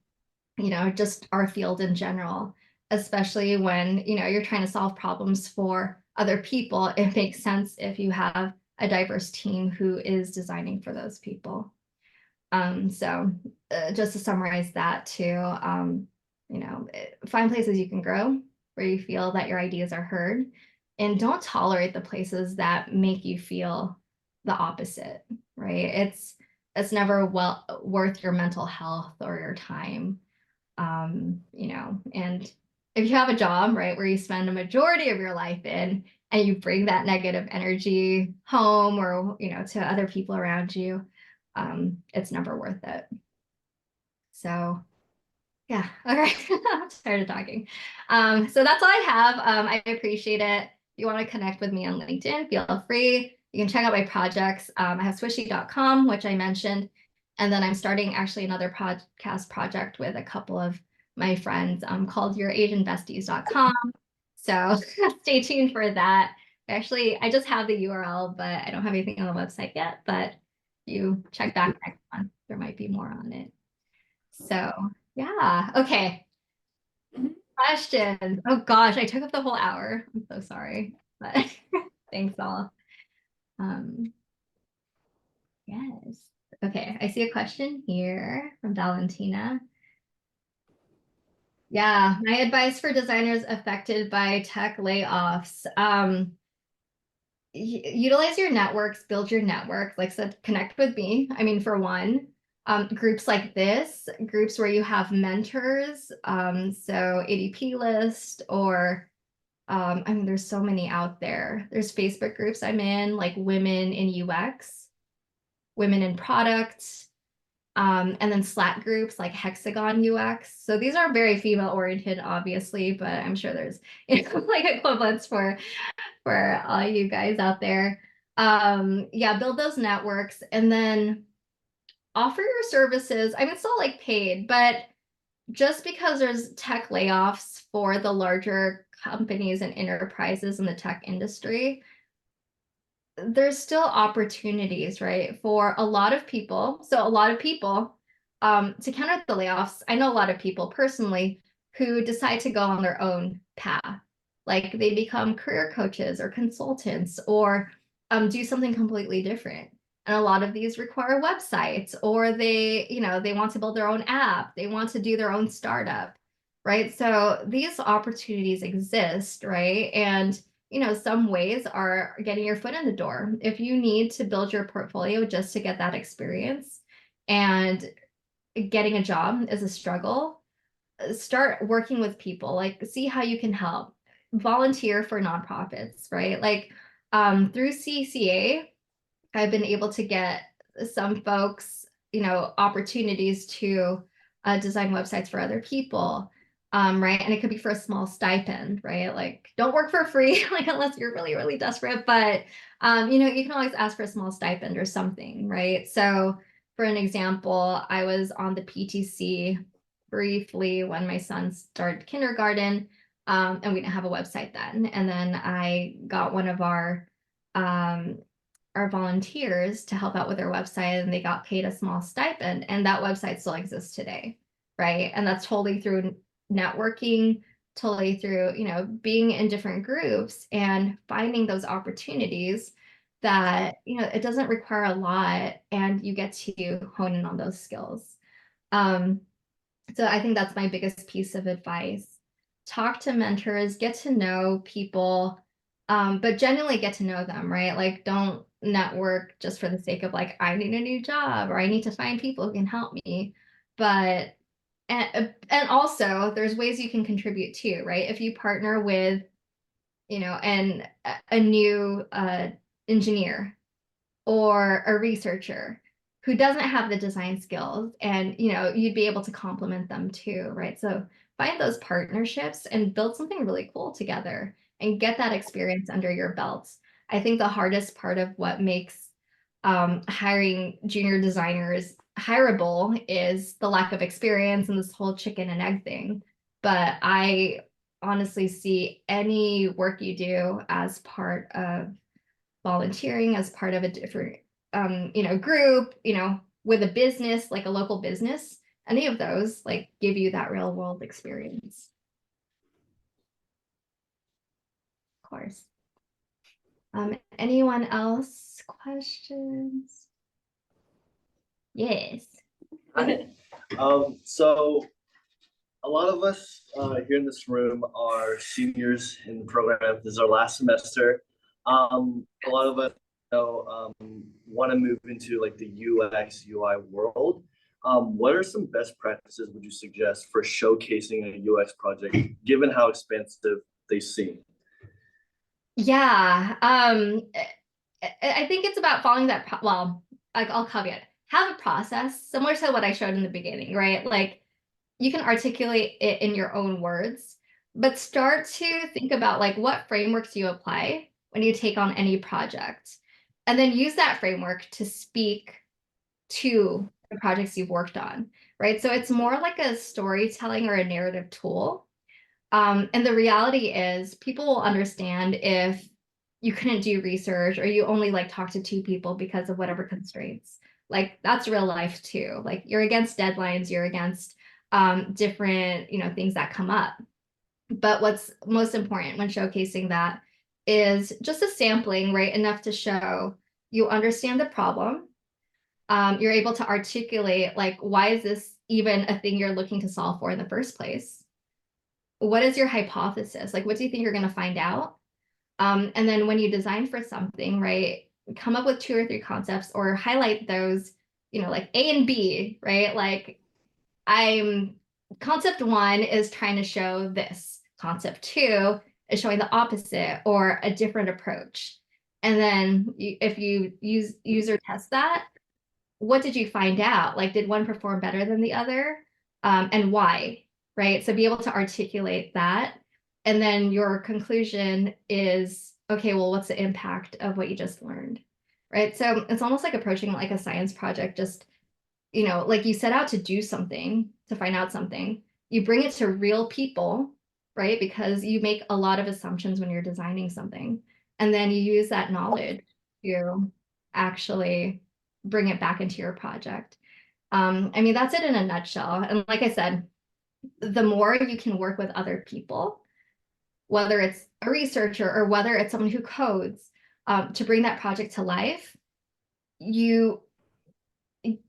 just our field in general, especially when, you're trying to solve problems for other people. It makes sense if you have a diverse team who is designing for those people. So just to summarize that too, find places you can grow, where you feel that your ideas are heard, and don't tolerate the places that make you feel the opposite, right? It's never worth your mental health or your time. And if you have a job, right, where you spend a majority of your life in, and you bring that negative energy home or, to other people around you, it's never worth it. So yeah, okay. I'm tired of talking. So that's all I have. I appreciate it. If you want to connect with me on LinkedIn, feel free. You can check out my projects. I have swishie.com, which I mentioned. And then I'm starting actually another podcast project with a couple of my friends called yourasianbesties.com. So stay tuned for that. Actually, I just have the URL, but I don't have anything on the website yet. But you check back next month, there might be more on it. So yeah, okay. Questions. Oh gosh, I took up the whole hour. I'm so sorry, but thanks all. Yes. Okay, I see a question here from Valentina. Yeah, my advice for designers affected by tech layoffs. Utilize your networks, build your network. Like I said, connect with me. I mean, for one, groups like this, groups where you have mentors, so ADP list, or I mean, there's so many out there. There's Facebook groups I'm in, like women in UX, women in product, and then Slack groups like Hexagon UX. So these are very female oriented, obviously, but I'm sure there's like equivalents for all you guys out there. Yeah, build those networks and then offer your services. I mean, it's still like paid, but just because there's tech layoffs for the larger companies and enterprises in the tech industry, there's still opportunities, right, for a lot of people. So a lot of people, to counter the layoffs, I know a lot of people personally who decide to go on their own path. Like they become career coaches or consultants or do something completely different. And a lot of these require websites, or they want to build their own app. They want to do their own startup, right? So these opportunities exist, right? And some ways are getting your foot in the door. If you need to build your portfolio just to get that experience and getting a job is a struggle, start working with people, like see how you can help. Volunteer for nonprofits, right? Like through CCA, I've been able to get some folks, opportunities to design websites for other people. Right. And it could be for a small stipend, right? Like, don't work for free, like, unless you're really, really desperate. But, you can always ask for a small stipend or something, right? So, for an example, I was on the PTC briefly when my son started kindergarten, and we didn't have a website then. And then I got one of our volunteers to help out with their website, and they got paid a small stipend, and that website still exists today, right? And that's totally through networking, totally through, being in different groups and finding those opportunities that, it doesn't require a lot and you get to hone in on those skills. So I think that's my biggest piece of advice. Talk to mentors, get to know people, but genuinely get to know them, right? Like, don't network just for the sake of like, I need a new job or I need to find people who can help me. But and also there's ways you can contribute too, right? If you partner with, a new engineer or a researcher who doesn't have the design skills, and you'd be able to complement them too, right? So find those partnerships and build something really cool together and get that experience under your belts. I think the hardest part of what makes hiring junior designers hireable is the lack of experience and this whole chicken and egg thing. But I honestly see any work you do as part of volunteering, as part of a different group, with a business, like a local business, any of those like give you that real world experience. Of course. Anyone else? Questions? Yes. So a lot of us here in this room are seniors in the program. This is our last semester. A lot of us want to move into like the UX UI world. What are some best practices would you suggest for showcasing a UX project, given how expensive they seem? Yeah. I think it's about following that. Well, I'll caveat. Have a process similar to what I showed in the beginning, right? Like, you can articulate it in your own words, but start to think about like what frameworks you apply when you take on any project, and then use that framework to speak to the projects you've worked on, right? So it's more like a storytelling or a narrative tool. And the reality is people will understand if you couldn't do research or you only like talk to two people because of whatever constraints. Like, that's real life too. Like, you're against deadlines, you're against different, things that come up. But what's most important when showcasing that is just a sampling, right? Enough to show you understand the problem. You're able to articulate, like, why is this even a thing you're looking to solve for in the first place? What is your hypothesis? Like, what do you think you're going to find out? And then when you design for something, right, come up with 2 or 3 concepts or highlight those, like A and B, right? Like, concept 1 is trying to show this. Concept 2 is showing the opposite or a different approach. And then if you user test that, what did you find out? Like, did one perform better than the other? And why, right? So be able to articulate that. And then your conclusion is, okay, well, what's the impact of what you just learned, right? So it's almost like approaching like a science project, just, like, you set out to do something, to find out something, you bring it to real people, right? Because you make a lot of assumptions when you're designing something. And then you use that knowledge to actually bring it back into your project. I mean, that's it in a nutshell. And like I said, the more you can work with other people, whether it's a researcher or whether it's someone who codes, to bring that project to life, you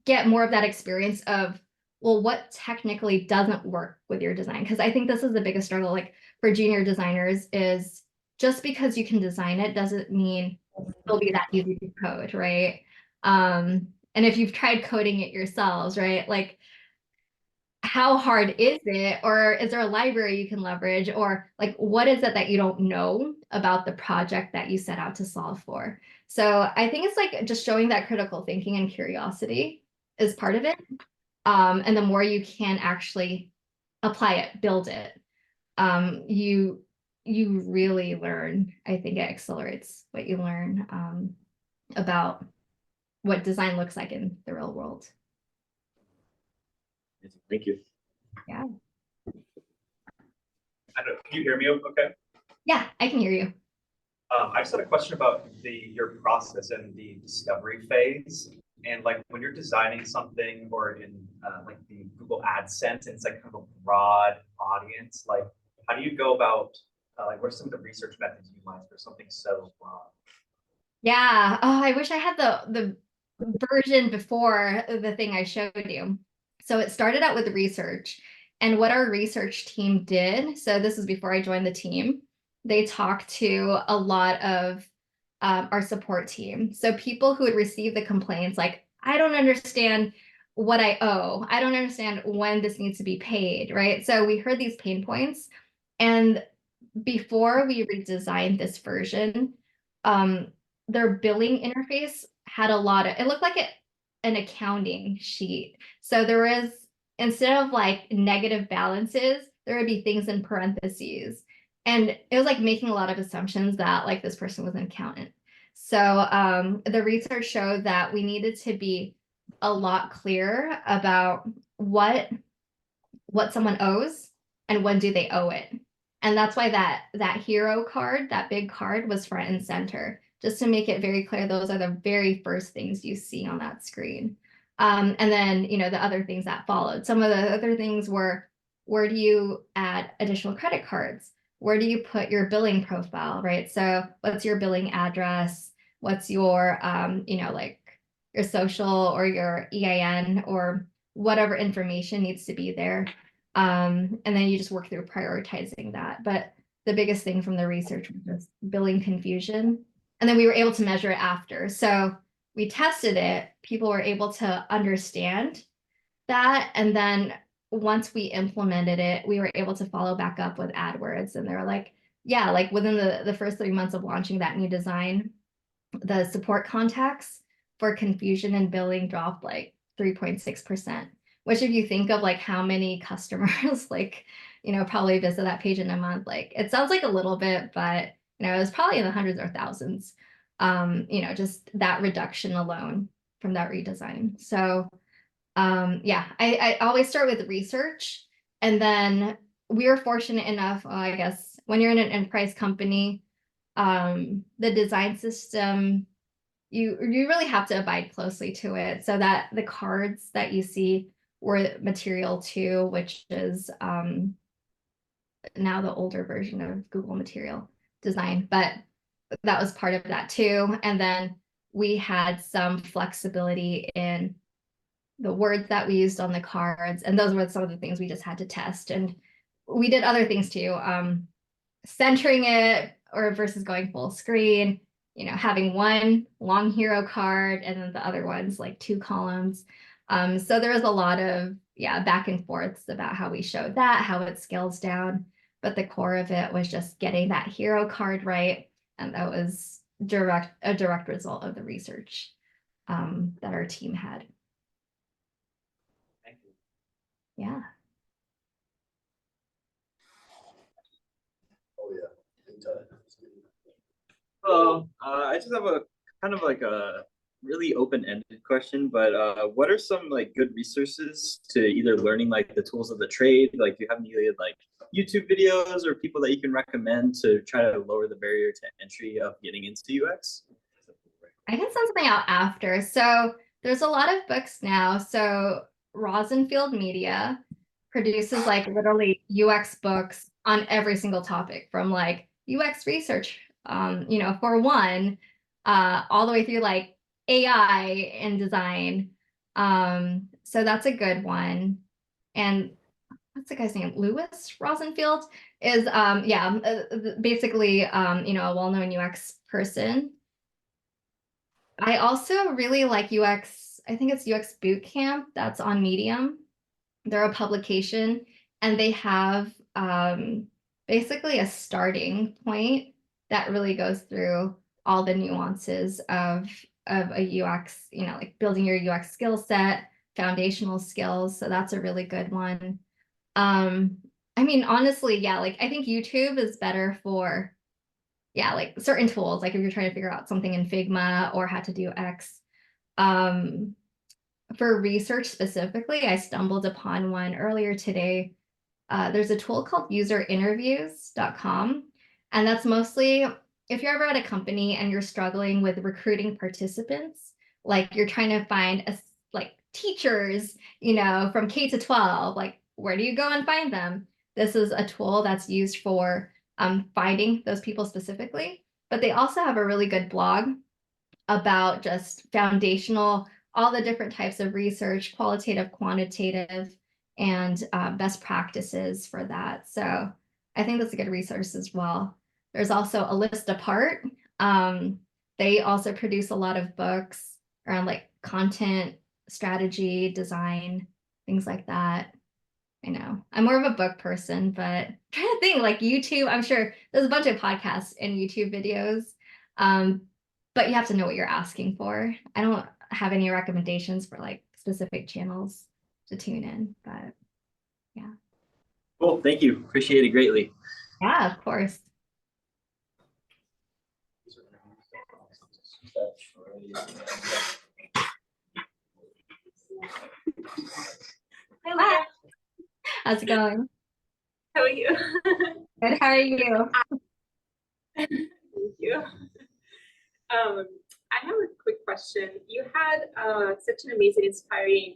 get more of that experience of, well, what technically doesn't work with your design? Because I think this is the biggest struggle, like, for junior designers, is just because you can design it doesn't mean it'll be that easy to code, right? And if you've tried coding it yourselves, right, like, how hard is it? Or is there a library you can leverage? Or like, what is it that you don't know about the project that you set out to solve for? So I think it's like just showing that critical thinking and curiosity is part of it. And the more you can actually apply it, build it, you really learn. I think it accelerates what you learn about what design looks like in the real world. Thank you. Yeah. I don't, can you hear me okay? Yeah, I can hear you. I just had a question about your process and the discovery phase. And like when you're designing something or in like the Google AdSense, and it's like kind of a broad audience, like how do you go about like what are some of the research methods you use for something so broad? Yeah. Oh, I wish I had the version before the thing I showed you. So it started out with research, and what our research team did, so this is before I joined the team, they talked to a lot of our support team. So people who had received the complaints, like, I don't understand what I owe. I don't understand when this needs to be paid, right? So we heard these pain points. And before we redesigned this version, their billing interface had a lot of, it looked like an accounting sheet. So there was, instead of like negative balances, there would be things in parentheses. And it was like making a lot of assumptions that like this person was an accountant. So the research showed that we needed to be a lot clearer about what someone owes and when do they owe it. And that's why that hero card, that big card, was front and center, just to make it very clear those are the very first things you see on that screen. And then, you know, the other things that followed. Some of the other things were, where do you add additional credit cards? Where do you put your billing profile, right? So what's your billing address? What's your, you know, like your social or your EIN or whatever information needs to be there. And then you just work through prioritizing that. But the biggest thing from the research was billing confusion. And then we were able to measure it after. So we tested it, people were able to understand that. And then once we implemented it, we were able to follow back up with AdWords. And they were like, yeah, like within the first 3 months of launching that new design, the support contacts for confusion and billing dropped like 3.6%, which if you think of like how many customers like, you know, probably visit that page in a month, like it sounds like a little bit, but you know, it was probably in the hundreds or thousands, you know, just that reduction alone from that redesign. So yeah, I always start with research, and then we were fortunate enough, I guess, when you're in an enterprise company, the design system, you really have to abide closely to it, so that the cards that you see were Material 2, which is now the older version of Google Material Design, but that was part of that too. And then we had some flexibility in the words that we used on the cards, and those were some of the things we just had to test. And we did other things too, centering it or versus going full screen, you know, having one long hero card and then the other ones like 2 columns. So there was a lot of, yeah, back and forths about how we showed that, how it scales down. But the core of it was just getting that hero card right. And that was a direct result of the research that our team had. Thank you. Yeah. Oh yeah. I just have a kind of like a really open-ended question, but what are some like good resources to either learning like the tools of the trade? Like, do you have any like YouTube videos or people that you can recommend to try to lower the barrier to entry of getting into UX? I can send something out after. So there's a lot of books now. So Rosenfield Media produces like literally UX books on every single topic, from like UX research, you know, for one, all the way through like AI and design. So that's a good one. And what's the guy's name? Lewis Rosenfield is, yeah, basically, you know, a well-known UX person. I also really like UX, I think it's UX Bootcamp, that's on Medium. They're a publication, and they have basically a starting point that really goes through all the nuances of a UX, you know, like building your UX skill set, foundational skills. So that's a really good one. I mean, honestly, yeah, like I think YouTube is better for, yeah, like certain tools, like if you're trying to figure out something in Figma or how to do X. For research specifically, I stumbled upon one earlier today. There's a tool called userinterviews.com. And that's mostly if you're ever at a company and you're struggling with recruiting participants, like you're trying to find like teachers, you know, from K to 12, like where do you go and find them? This is a tool that's used for finding those people specifically. But they also have a really good blog about just foundational, all the different types of research, qualitative, quantitative, and best practices for that. So I think that's a good resource as well. There's also a list apart. They also produce a lot of books around like content strategy, design, things like that. I know I'm more of a book person, but I'm trying to think like YouTube, I'm sure there's a bunch of podcasts and YouTube videos. But you have to know what you're asking for. I don't have any recommendations for like specific channels to tune in, but yeah. Cool. Thank you. Appreciate it greatly. Yeah, of course. Hi, Lia. How's it going? How are you? Good. How are you? Thank you. I have a quick question. You had such an amazing, inspiring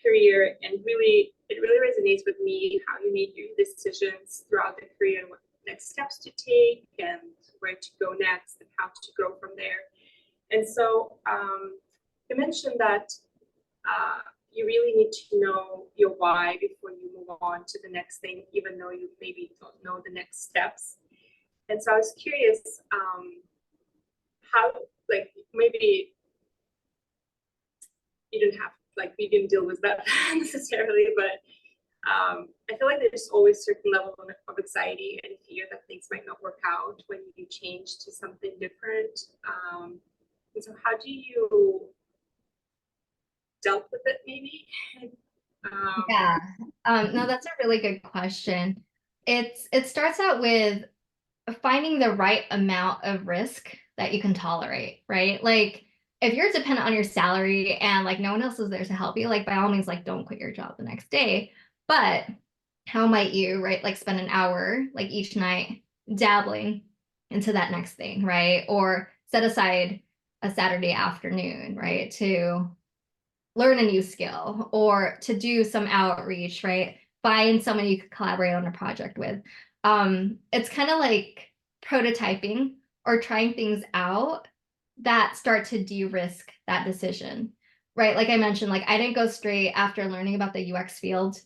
career, and it really resonates with me how you made your decisions throughout the career and what next steps to take and where to go next and how to grow from there. And so you mentioned that you really need to know your why before you move on to the next thing, even though you maybe don't know the next steps. And so I was curious, how, like, maybe you didn't have, like, we didn't deal with that necessarily, but I feel like there's always a certain level of anxiety and fear that things might not work out when you change to something different. And so how do you dealt with it, maybe? Yeah. No, that's a really good question. It starts out with finding the right amount of risk that you can tolerate, right? Like if you're dependent on your salary and like no one else is there to help you, like by all means, like don't quit your job the next day. But how might you, right? Like spend an hour like each night dabbling into that next thing, right? Or set aside a Saturday afternoon, right? To learn a new skill or to do some outreach, right? Find someone you could collaborate on a project with. It's kind of like prototyping or trying things out that start to de-risk that decision, right? Like I mentioned, like I didn't go straight after learning about the UX field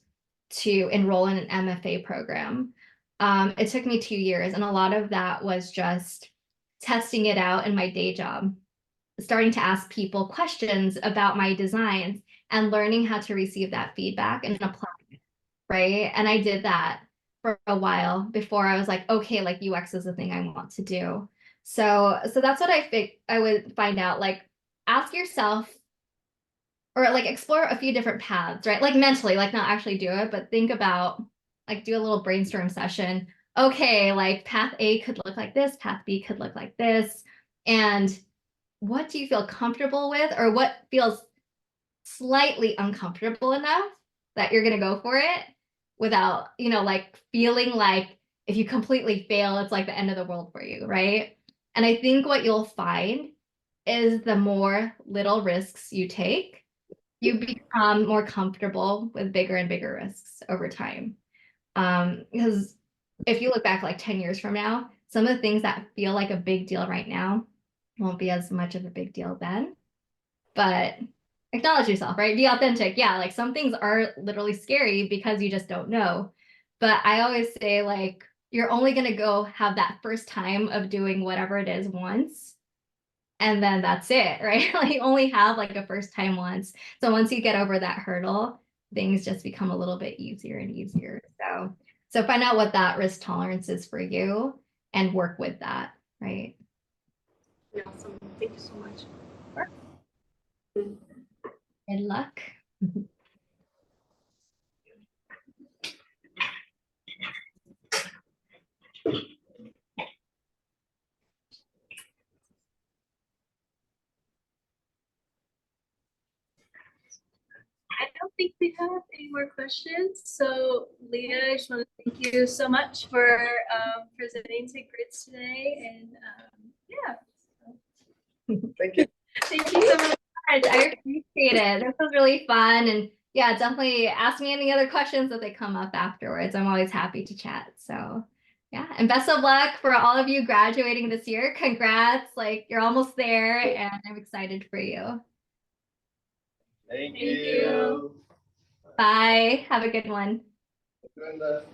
to enroll in an MFA program. It took me 2 years, and a lot of that was just testing it out in my day job, starting to ask people questions about my designs and learning how to receive that feedback and apply it, right? And I did that for a while before I was like, okay, like UX is the thing I want to do. So that's what I think I would find out, like ask yourself or like explore a few different paths, right? Like mentally, like not actually do it, but think about like do a little brainstorm session. Okay, like path A could look like this, path B could look like this. And what do you feel comfortable with, or what feels slightly uncomfortable enough that you're going to go for it without, you know, like feeling like if you completely fail, it's like the end of the world for you, right? And I think what you'll find is the more little risks you take, you become more comfortable with bigger and bigger risks over time. Because if you look back like 10 years from now, some of the things that feel like a big deal right now won't be as much of a big deal then. But acknowledge yourself, right? Be authentic. Yeah, like some things are literally scary because you just don't know. But I always say, like, you're only going to go have that first time of doing whatever it is once. And then that's it, right? Like you only have like a first time once. So once you get over that hurdle, things just become a little bit easier and easier. So find out what that risk tolerance is for you and work with that, right? Awesome. Thank you so much. Good luck. I don't think we have any more questions. So Leah, I just want to thank you so much for presenting to GRIDS today. And yeah, Thank you. thank you so much. I appreciate it. This was really fun. And yeah, definitely ask me any other questions that they come up afterwards. I'm always happy to chat. So yeah, and best of luck for all of you graduating this year. Congrats. Like you're almost there and I'm excited for you. Thank you. you. Bye. Have a good one. Brenda.